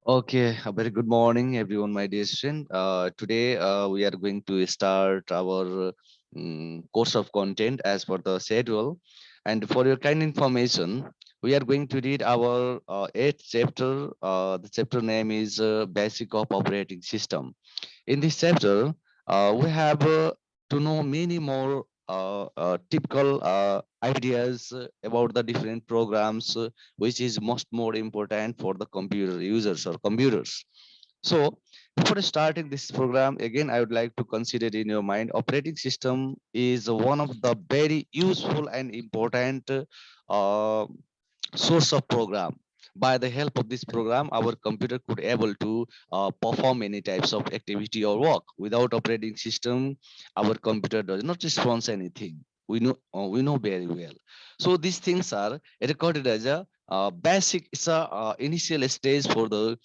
Okay, a very good morning, everyone, my dear student. Today, we are going to start our course of content as per the schedule. And for your kind information, we are going to read our eighth chapter. The chapter name is Basic of Operating System. In this chapter, we have to know many more typical ideas about the different programs, which is most more important for the computer users or computers. So before starting this program, again, I would like to consider in your mind, operating system is one of the very useful and important uh, source of program. By the help of this program, our computer could able to perform any types of activity or work. Without operating system, our computer does not respond anything. We know very well. So these things are recorded as a basic. It's a initial stage for the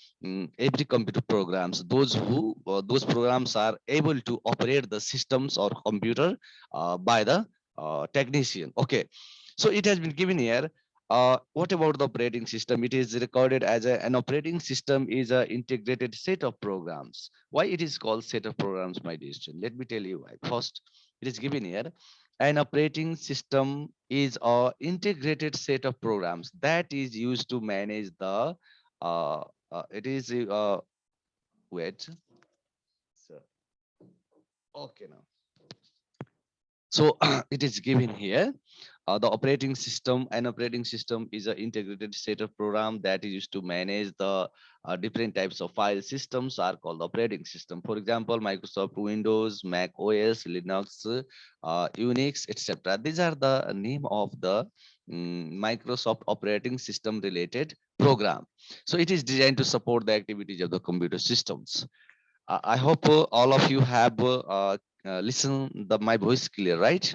every computer programs. Those programs are able to operate the systems or computer by the technician. Okay, so it has been given here. What about the operating system? It is recorded as an operating system is an integrated set of programs. Why it is called set of programs, my dear student? Let me tell you why. First, it is given here. An operating system is a integrated set of programs that is used to manage the. Uh, it is wait. So, okay now. So it is given here. The operating system, an operating system is an integrated set of program that is used to manage the different types of file systems are called operating system. For example, Microsoft Windows, Mac OS, Linux, Unix, etc. These are the name of the Microsoft operating system related program. So it is designed to support the activities of the computer systems. I hope all of you have listen the my voice clear, right?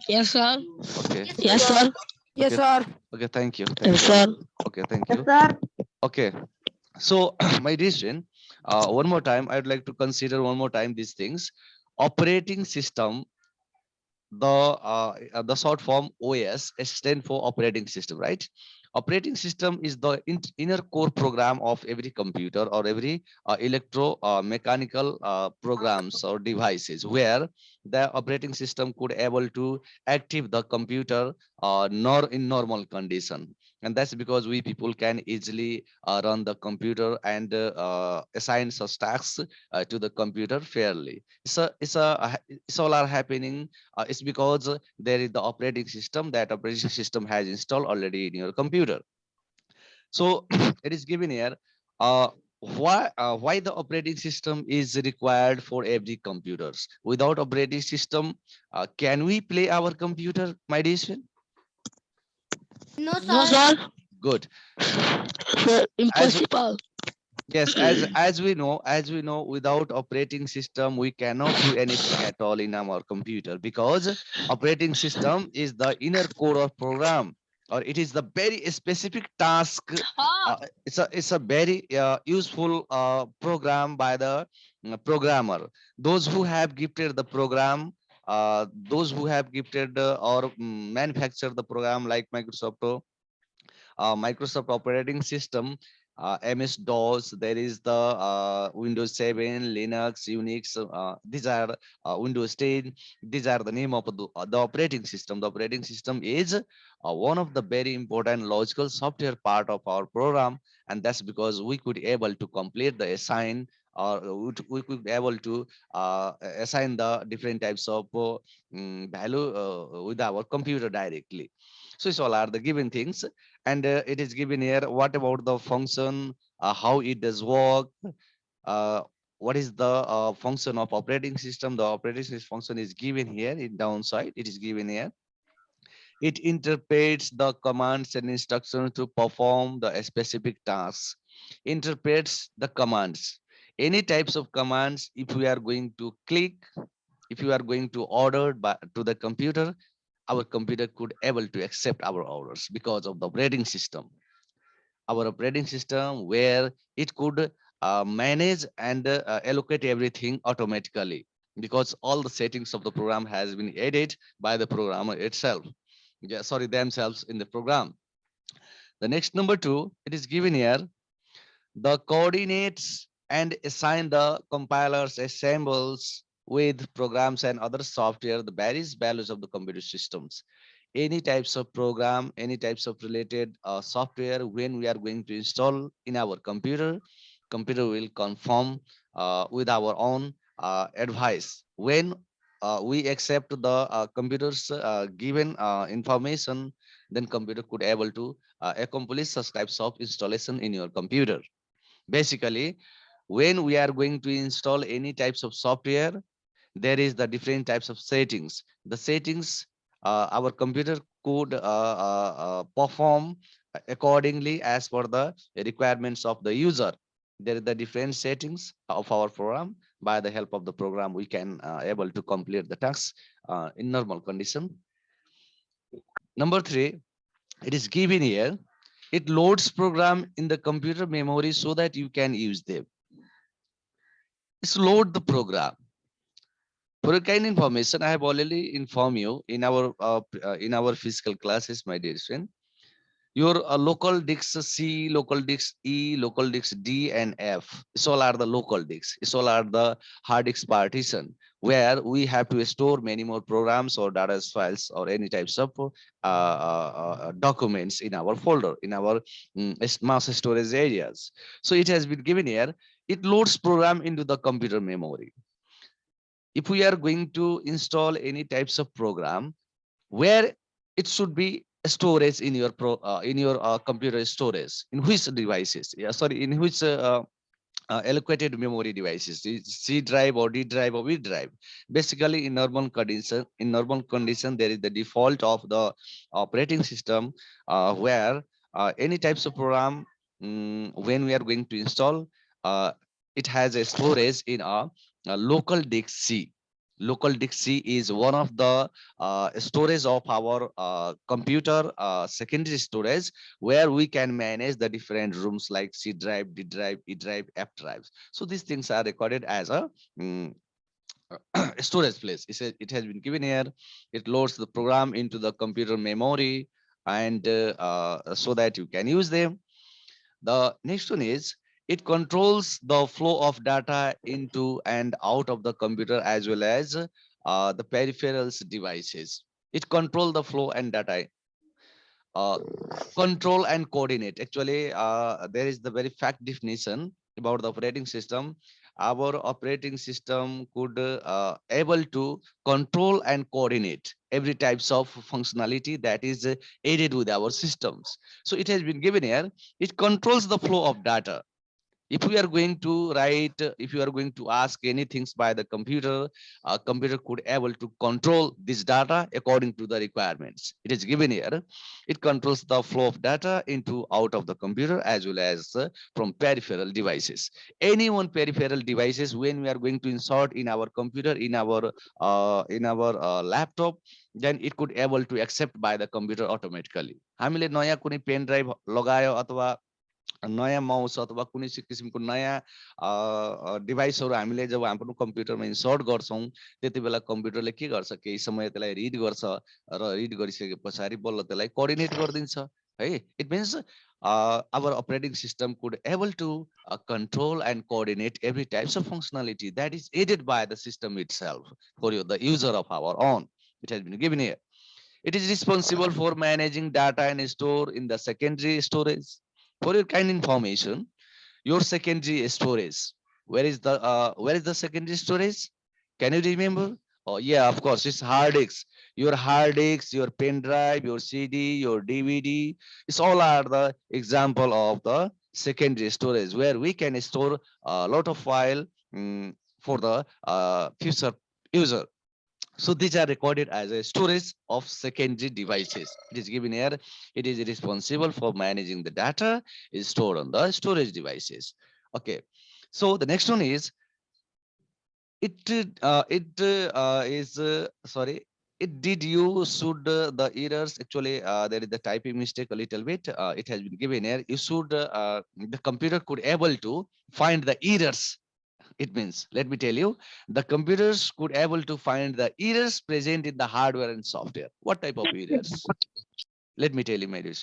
Yes, sir. Okay, Yes, sir. Yes, okay, sir. okay. Thank you, Yes, thank you. sir. Okay, thank Yes, you. sir. Okay, so my decision. One more time, I'd like to consider one more time these things. Operating system, the short form OS stand for operating system, right? Operating system is the inner core program of every computer or every electro mechanical programs or devices where the operating system could able to active the computer nor in normal condition. And that's because we people can easily run the computer and assign such tasks to the computer fairly. It's all are happening. It's because there is the operating system, that operating system has installed already in your computer. So it is given here. Uh, why the operating system is required for every computers? Without operating system, can we play our computer, my dear student? No, No, sir. sir. Good. Sir, As impossible. yes, as we know, without operating system, we cannot do anything at all in our computer because operating system is the inner core of program, or it is the very specific task. It's a very useful program by the programmer. Those who have gifted the program, those who have gifted or manufactured the program like Microsoft operating system, MS-DOS, there is the Windows 7, Linux, Unix, these are Windows 10. These are the name of the operating system. The operating system is one of the very important logical software part of our program, and that's because we could able to complete the assign or we could able to assign the different types of value with our computer directly. So it's all are the given things, and it is given here. What about the function, how it does work, uh, what is the function of operating system? The operating system function is given here in downside. It is given here. It interprets the commands and instructions to perform the specific tasks. Interprets the commands, any types of commands. If we are going to click, if you are going to order by, to the computer, our computer could able to accept our orders because of the operating system. Our operating system where it could manage and allocate everything automatically because all the settings of the program has been added by the programmer itself. Yeah, sorry, themselves in the program. The next number 2, it is given here. The coordinates and assign the compilers assembles with programs and other software the various values of the computer systems. Any types of program, any types of related software, when we are going to install in our computer will confirm with our own advice. When we accept the computer's given information, then computer could able to accomplish such types of installation in your computer. Basically, when we are going to install any types of software, there is the different types of settings. The settings our computer could perform accordingly as per the requirements of the user. There are the different settings of our program. By the help of the program, we can able to complete the tasks in normal condition. Number 3, it is given here. It loads program in the computer memory so that you can use them. It's load the program. For a kind information, I have already informed you in our physical classes, my dear friend. Your local disks C, local disks E, local disks D and F. It's all are the local disks. It's all are the hard disk partition where we have to store many more programs or data files or any types of documents in our folder, in our mass storage areas. So it has been given here. It loads program into the computer memory. If we are going to install any types of program, where it should be storage in your computer storage, in which devices, in which allocated memory devices, C drive or D drive or V drive. Basically, in normal condition, there is the default of the operating system where any types of program, when we are going to install, uh, it has a storage in a local disk C. Local disk C is one of the storage of our computer secondary storage, where we can manage the different rooms like C drive, D drive, E drive, F drives. So these things are recorded as a storage place. It has been given here. It loads the program into the computer memory, and so that you can use them. The next one is, it controls the flow of data into and out of the computer as well as the peripherals devices. It control the flow and data, uh, control and coordinate. Actually, there is the very fact definition about the operating system. Our operating system could able to control and coordinate every types of functionality that is aided with our systems. So it has been given here. It controls the flow of data. If we are going to write, if you are going to ask anything by the computer, a computer could able to control this data according to the requirements. It is given here. It controls the flow of data into out of the computer as well as from peripheral devices. Any one peripheral devices, when we are going to insert in our computer, in our laptop, then it could able to accept by the computer automatically. हामीले नयाँ कुनै pen drive लगायो अथवा नयाँ mouse अथवा कुनै किसिमको नयाँ डिभाइसहरू हामीले जब हाम्रो कम्प्युटरमा इन्सर्ट गर्छौँ, त्यति बेला कम्प्युटरले के गर्छ, केही समय त्यसलाई रिड गर्छ र रिड गरिसके पछाडि बल्ल त्यसलाई कोअर्डिनेट गरिदिन्छ है. It means our operating system could able to control and coordinate every types of functionality that is aided by the system itself for you, the user of our own. It has been given here. It is responsible for managing data and store in the secondary storage. For your kind information, your secondary storage. Where is the secondary storage? Can you remember? Oh yeah, of course, it's hard disks. Your hard disks, your pen drive, your CD, your DVD. It's all are the example of the secondary storage where we can store a lot of file for the future user. So these are recorded as a storage of secondary devices. It is given here. It is responsible for managing the data is stored on the storage devices. Okay. So the next one is, sorry, it did you should the errors. Actually, there is the typing mistake a little bit. It has been given here. You should the computer could able to find the errors. It means, let me tell you, the computers could able to find the errors present in the hardware and software. What type of errors? Let me tell you, my dear.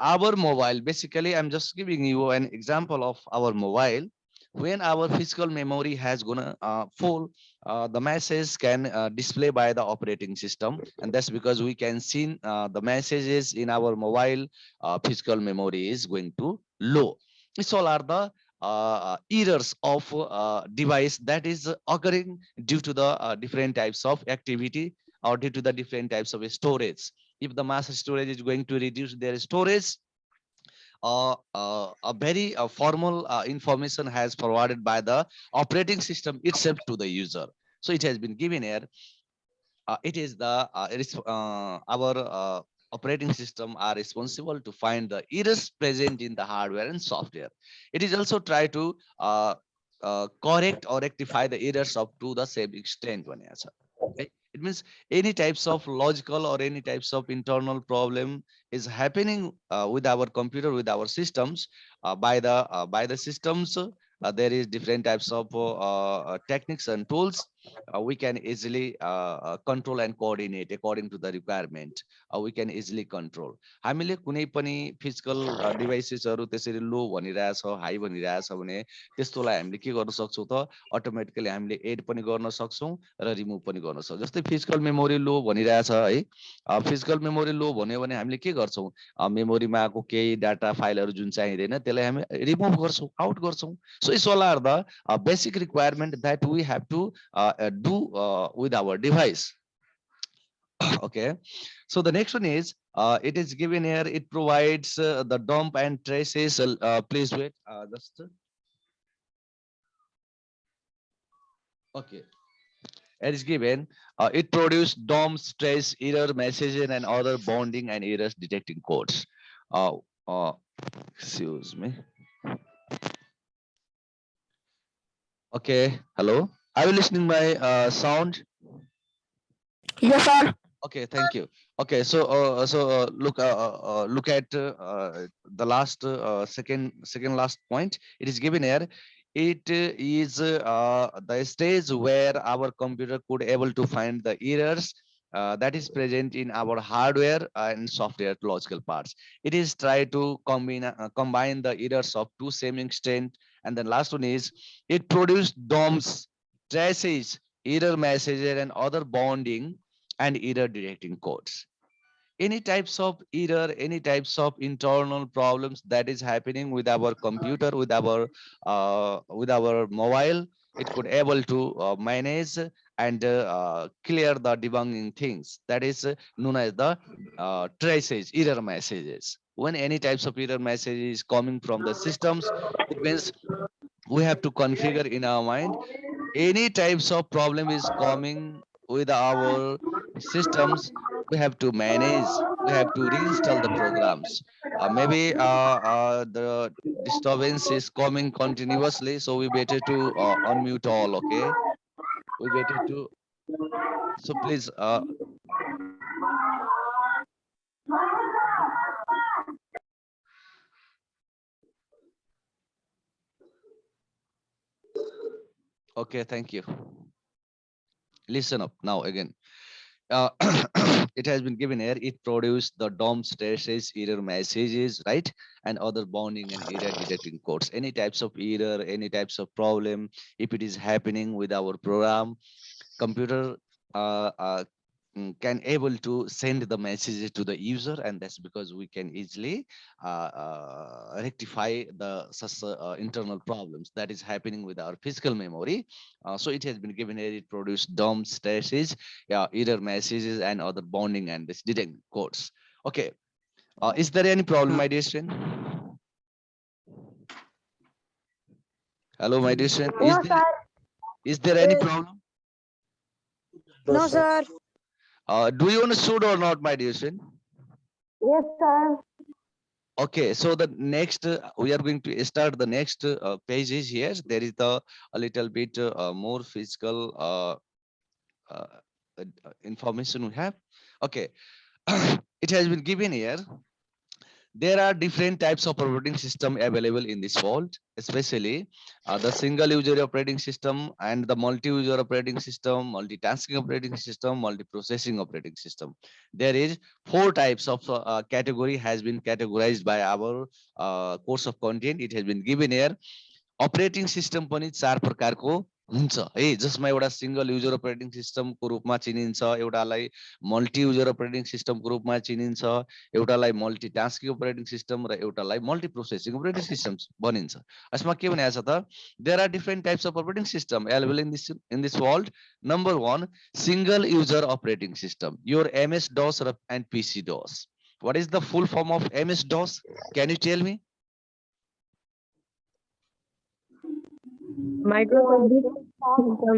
our mobile, basically, I'm just giving you an example of our mobile. When our physical memory has gonna full, the message can display by the operating system, and that's because we can see the messages in our mobile. Physical memory is going to low. This all are the errors of device that is occurring due to the different types of activity, or due to the different types of storage. If the mass storage is going to reduce their storage, a very formal information has provided by the operating system itself to the user. So it has been given here. It is the our operating system are responsible to find the errors present in the hardware and software. It is also try to correct or rectify the errors up to the same extent one answer. Okay? It means any types of logical or any types of internal problem is happening with our computer, with our systems, by the systems. There is different types of techniques and tools we can easily control and coordinate according to the requirement. We can easily control. हामीले कुनै पनि physical डिभाइसेसहरू त्यसरी लो भनिरहेछ, high भनिरहेछ भने त्यस्तोलाई हामीले के गर्न सक्छौँ त, अटोमेटिकली हामीले एड पनि गर्न सक्छौँ र रिमुभ पनि गर्न सक्छौँ. जस्तै फिजिकल मेमोरी लो भनिरहेछ है, फिजिकल मेमोरी लो भन्यो भने हामीले के गर्छौँ, मेमोरीमा आएको केही डाटा फाइलहरू जुन चाहिँदैन त्यसलाई हामी रिमुभ गर्छौँ, आउट गर्छौँ. So it's all are the basic requirement that we have to do with our device. Okay, so the next one is it is given here. It provides the dump and traces. Please wait. Just okay. It is given. It produces DOMs, trace, error messages, and other bonding and errors detecting codes. Uh, uh, Excuse me. Okay. Hello. Are you listening my sound? Yes, sir. Okay, thank you. Okay, so look at the last second last point. It is given here. It is the stage where our computer could able to find the errors that is present in our hardware and software logical parts. It is try to combine the errors of two same extent, and then last one is it produce DOMs, traces, error messages, and other bonding and error detecting codes. Any types of error, any types of internal problems that is happening with our computer, with our mobile, it could able to manage and clear the debugging things. That is known as the traces, error messages. When any types of error message is coming from the systems, it means we have to configure in our mind any types of problem is coming with our systems. We have to manage, we have to reinstall the programs. Maybe the disturbance is coming continuously, so we better to unmute all. Okay, we better to, so please okay, thank you. Listen up now again. uh, it has been given here. It produced the DOM stresses, error messages, right? And other bonding and error detecting codes. Any types of error, any types of problem, if it is happening with our program, computer can able to send the messages to the user, and that's because we can easily rectify the such internal problems that is happening with our physical memory. So it has been given here. It produced DOM stashes, yeah, error messages, and other bonding and this detect codes. Okay, is there any problem, my dear student? Hello, my dear student. No, sir. Is there any problem? No, sir. Do you understood or not, my dear student? Yes, sir. Okay, so the next we are going to start the next pages here. There is the a little bit more physical uh, information we have. Okay, it has been given here. there are different types of operating system available in this world, especially the single user operating system and the multi-user operating system, multitasking operating system, multi-processing operating system. There is four types of category has been categorized by our course of content. It has been given here. Operating system पनि चार प्रकारको हुन्छ है, जसमा एउटा single user operating सिस्टमको रूपमा चिनिन्छ, एउटालाई मल्टी युजर अपरेटिङ सिस्टमको रूपमा चिनिन्छ, एउटालाई मल्टी टास्किङ अपरेटिङ सिस्टम र एउटालाई मल्टी प्रोसेसिङ अपरेटिङ सिस्टम भनिन्छ। यसमा के भनेको छ त, there are different types of operating system available in this world. Number 1, single user operating system, your MS DOS and PC DOS. What is the full form of MS DOS? Can you tell me? Microsoft system.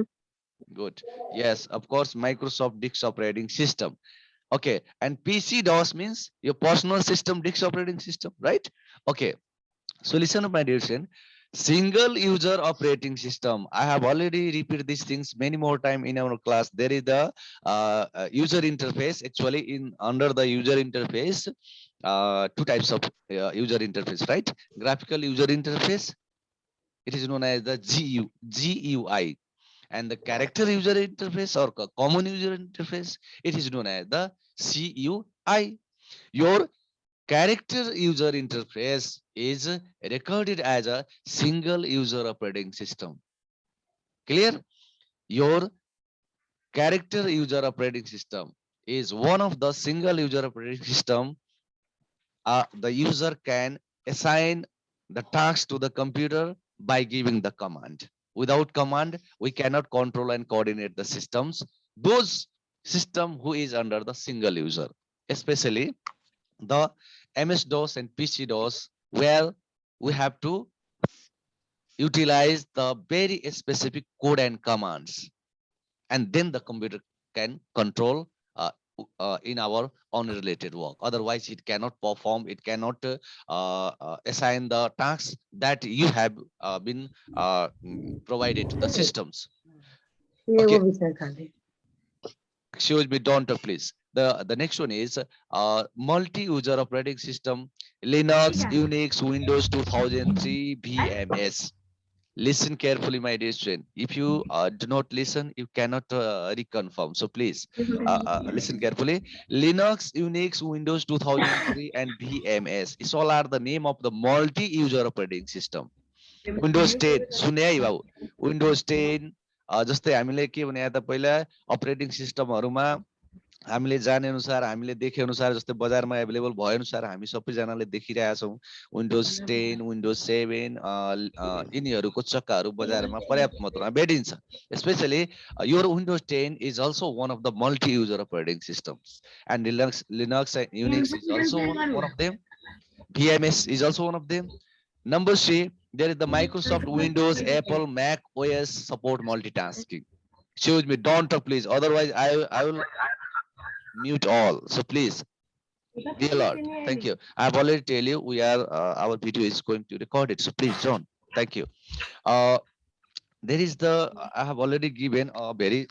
Good. Yes, of course, Microsoft Disk Operating System. Okay, and PC DOS means your personal system disk operating system, right? Okay, so listen up, my dear friend. Single user operating system. I have already repeated these things many more time in our class. There is the user interface. Actually, in under the user interface, two types of user interface, right? Graphical user interface. It is known as the GUI, and the character user interface or common user interface, it is known as the CUI. Your character user interface is recorded as a single user operating system. Clear? Your character user operating system is one of the single user operating system. The user can assign the task to the computer by giving the command. Without command, we cannot control and coordinate the systems. Those system who is under the single user, especially the MS-DOS and PC-DOS, where we have to utilize the very specific code and commands, and then the computer can control in our unrelated work. Otherwise, it cannot perform, it cannot assign the tasks that you have been provided to the systems. Okay. Excuse me, don't please. The next one is multi-user operating system, Linux, Unix, Windows 2003, VMS. Listen carefully, my dear student. If you do not listen, you cannot reconfirm. So please listen carefully. Linux, Unix, Windows 2003, and VMS. These all are the name of the multi-user operating system. Windows 10, सुने है बाबु, Windows 10 जस्तै हामीले के भने त पहिला operating सिस्टमहरुमा हामीले जाने अनुसार, हामीले देखे अनुसार, जस्तै बजारमा अवेलेबल भए अनुसार हामी सबैजनाले देखिरहेका छौं। विन्डोज 10, विन्डोज 7 यिनीहरुको चक्काहरु बजारमा पर्याप्त मात्रामा भेटिन्छ। Specially your Windows 10 is also one of the multi-user operating systems, and Linux and Unix is also one of them. VMS is also one of them. Number 3, there is the Microsoft Windows, Apple, Mac OS support multitasking. Excuse me, don't talk please, otherwise I will mute all. So please, dear Lord, thank you. I have already tell you we are our video is going to record it. So please don't. Thank you. There is the I have already given a very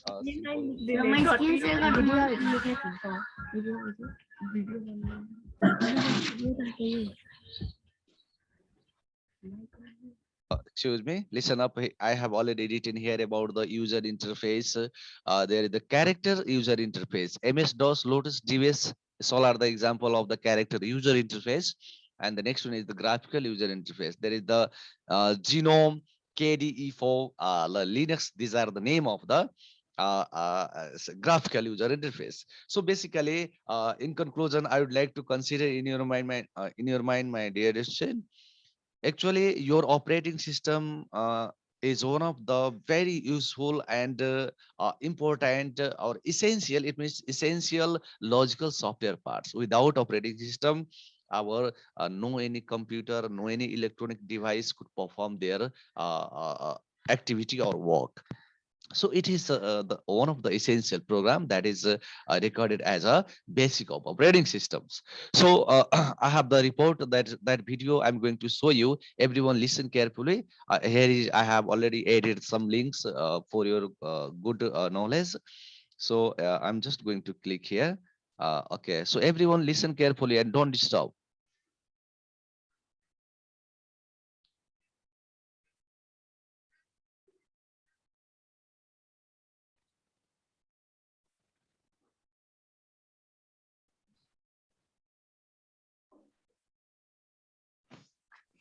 excuse me, listen up. I have already written here about the user interface. There is the character user interface, MS-DOS, Lotus, GWS. These all are the example of the character user interface. And the next one is the graphical user interface. There is the GNOME, KDE4, Linux. These are the name of the graphical user interface. So basically, in conclusion, I would like to consider in your mind, my dear student, actually your operating system is one of the very useful and important or essential, it means essential logical software parts. Without operating system, our no any computer, no any electronic device could perform their activity or work. So it is the one of the essential program that is recorded as a basic of operating systems. So I have the report that video I'm going to show you. Everyone listen carefully. Here is I have already added some links for your good knowledge. So I'm just going to click here. Okay, so everyone listen carefully and don't disturb.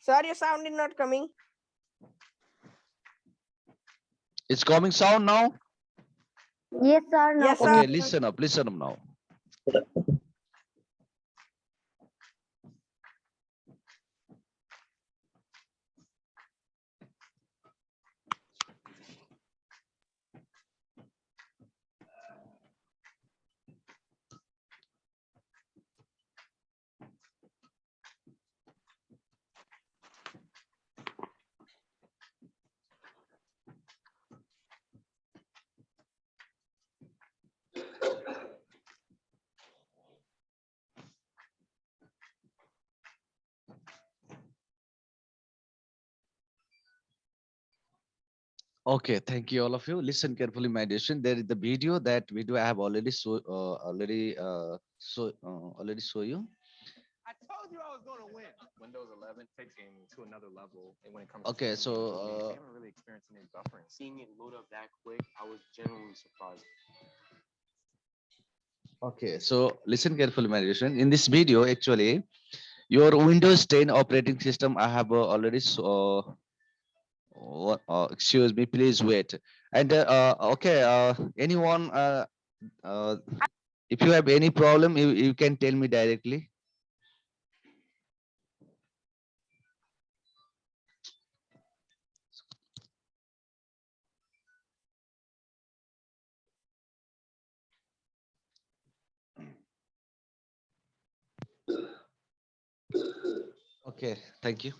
Sir, your sound is not coming. It's coming sound now. Yes, sir. Now Yes, sir. Okay, listen up now. Okay, thank you all of you. Listen carefully, my dear student. There is the video I have already already show you. I told you I was going to win. Windows 11 takes gaming to another level, and when it comes Okay, to so, individual games, they haven't really experienced any buffering. Seeing it load up that quick, I was genuinely surprised. Okay, so listen carefully, my dear student. In this video, actually, your Windows 10 operating system I have already excuse me, please wait. And okay, anyone, uh, if you have any problem, you can tell me directly. Okay, thank you.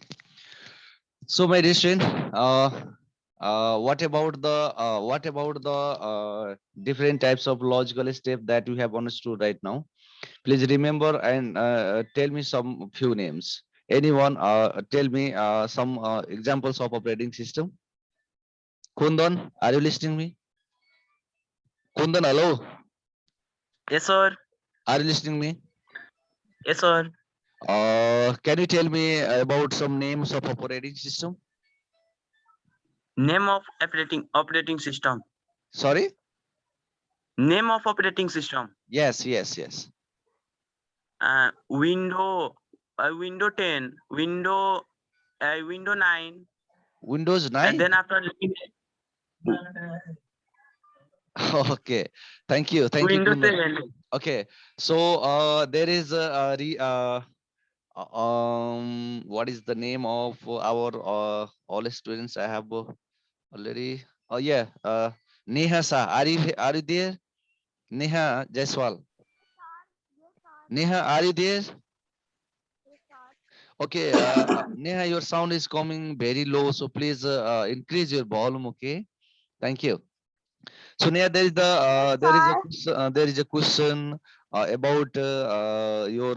So, my dear student, what about the different types of logical step that you have understood right now? Please remember and tell me some few names. Anyone, tell me some examples of operating system. Kundan, are you listening me? Kundan, hello. Yes, sir. Are you listening me? Yes, sir. Can you tell me about some names of operating system? Name of operating system. Sorry. Name of operating system. Yes, yes, yes. Window. Window 10. Window 9. Windows And 9. then after Okay. Thank you. Thank you, Window Kundan. 7. Okay. So there is what is the name of our all students I have already? Oh yeah. Neha Sa, are you there? Neha Jaiswal. Neha, are you there? Okay, Neha, your sound is coming very low, so please increase your volume. Okay, thank you. So Neha, there is a question about your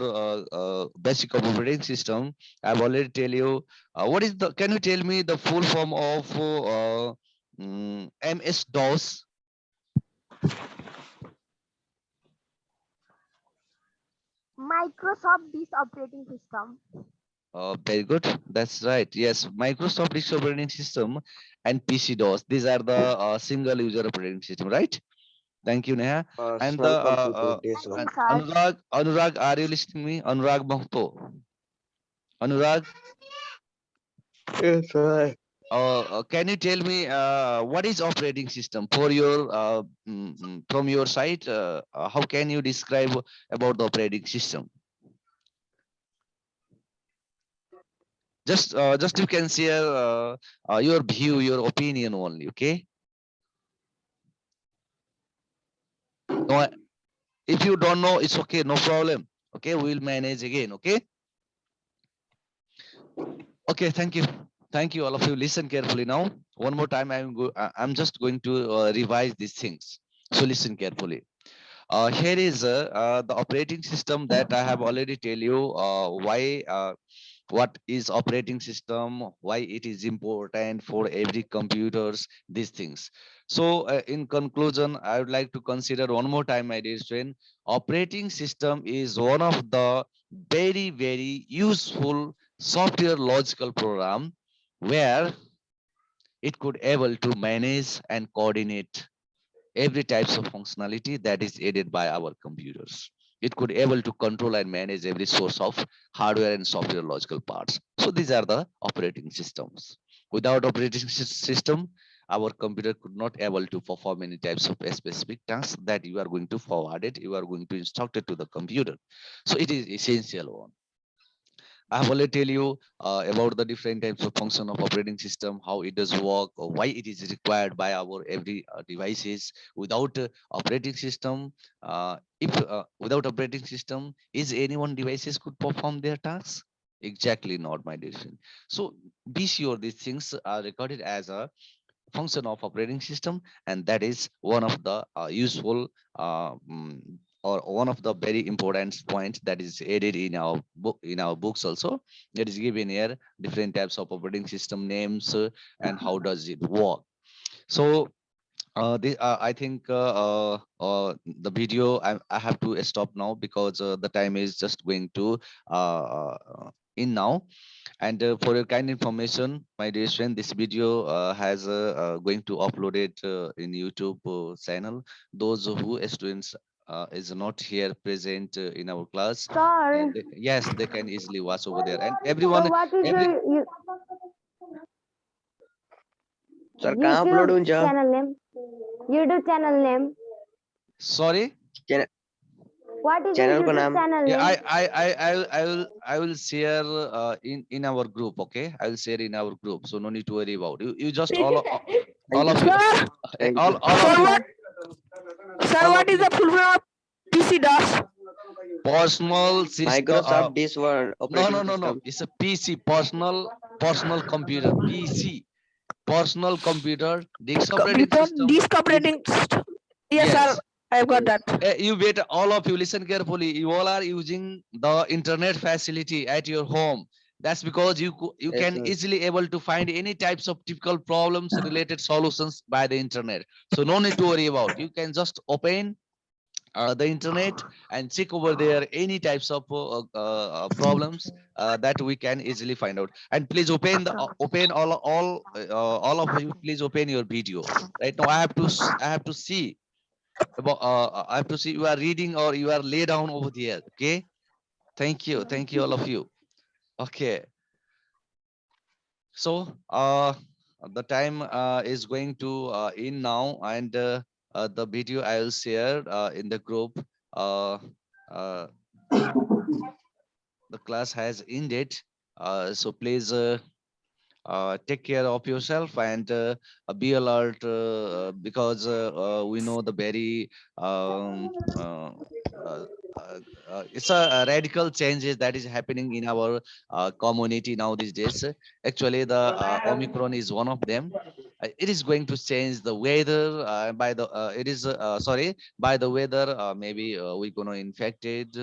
basic operating system. I've already tell you. What is the? Can you tell me the full form of MS DOS? Microsoft this operating system. Very good. That's right. Yes, Microsoft Linux operating system and PC DOS. These are the single user operating system, right? Thank you, Neha. And the Personal computer Thank desktop. you, sir. Anurag, are you listening me? Anurag Mahto. Anurag, Yes, sir. can you tell me what is operating system for your from your side? How can you describe about the operating system? Just you can share your view, your opinion only. Okay. No, if you don't know, it's okay. No problem. Okay, we'll manage again. Okay. Okay. Thank you, all of you. Listen carefully now. One more time, I'm just going to revise these things. So listen carefully. Here is the operating system that I have already tell you why what is operating system, why it is important for every computers, these things. So in conclusion, I would like to consider one more time, my dear friend, operating system is one of the very useful software logical program where it could able to manage and coordinate every types of functionality that is aided by our computers. it could able to control and manage every source of hardware and software logical parts. So these are the operating systems. Without operating system, our computer could not able to perform any types of specific tasks that you are going to forward it, you are going to instruct it to the computer. So it is essential one. I have already tell you about the different types of function of operating system, how it does work, or why it is required by our every devices. Without operating system, if without operating system, is anyone devices could perform their tasks? Exactly not, my dear friend. So be sure these things are recorded as a function of operating system, and that is one of the useful or one of the very important points that is added in our book, in our books also. It is given here different types of operating system names and how does it work. So I think the video I have to stop now because the time is just going to in now. And for your kind information, my dear friend, this video has going to upload it in YouTube channel. Those who students is not here present in our class, Sir, yes, they can easily watch over there. And so everyone, what is every your Sir, कहाँ upload YouTube हुन्छ? channel name? YouTube channel name. sorry. Channel What is your channel को YouTube नाम channel Yeah, name? I will share in our group. Okay, I will share in our group. So no need to worry about you just all Thank of you. you, Sir, Thank all you. of you, sir, all what of is you. the full form of PC DOS? Personal system. Microsoft this one No, operating no, no, no. system. It's a PC, personal computer. PC, personal computer, disk operating Computer system. disk operating system. Yes, sir, Yes. I've got Yes. that. You better, all of you listen carefully. You all are using the internet facility at your home. That's because you Yes, can sir. easily able to find any types of typical problems related solutions by the internet. So no need to worry about. You can just open the internet and check over there any types of problems that we can easily find out. And please open the open all of you. Please open your video. Right now, I have to see about I have to see you are reading or you are lay down over there. Okay. Thank you all of you. Okay. So the time is going to in now, and the video I will share in the group. Uh, the class has ended. So please take care of yourself and be alert because we know the very uh, it's a radical changes that is happening in our community now these days. Actually, the Omicron is one of them. It is going to change the weather by the it is sorry, by the weather maybe we're gonna infected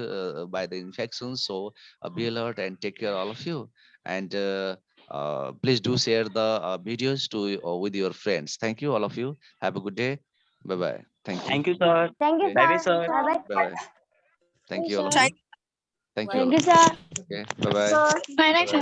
by the infection. So be alert and take care all of you. And please do share the videos to with your friends. Thank you all of you. Have a good day. Bye bye. Thank you. Thank you, sir. Thank you, Okay. Bye bye, sir. sir. Bye bye. Bye bye. Thank you all of Thank you. Thank you all Thank of you, you. sir. Okay. Bye bye. Sir. Bye bye.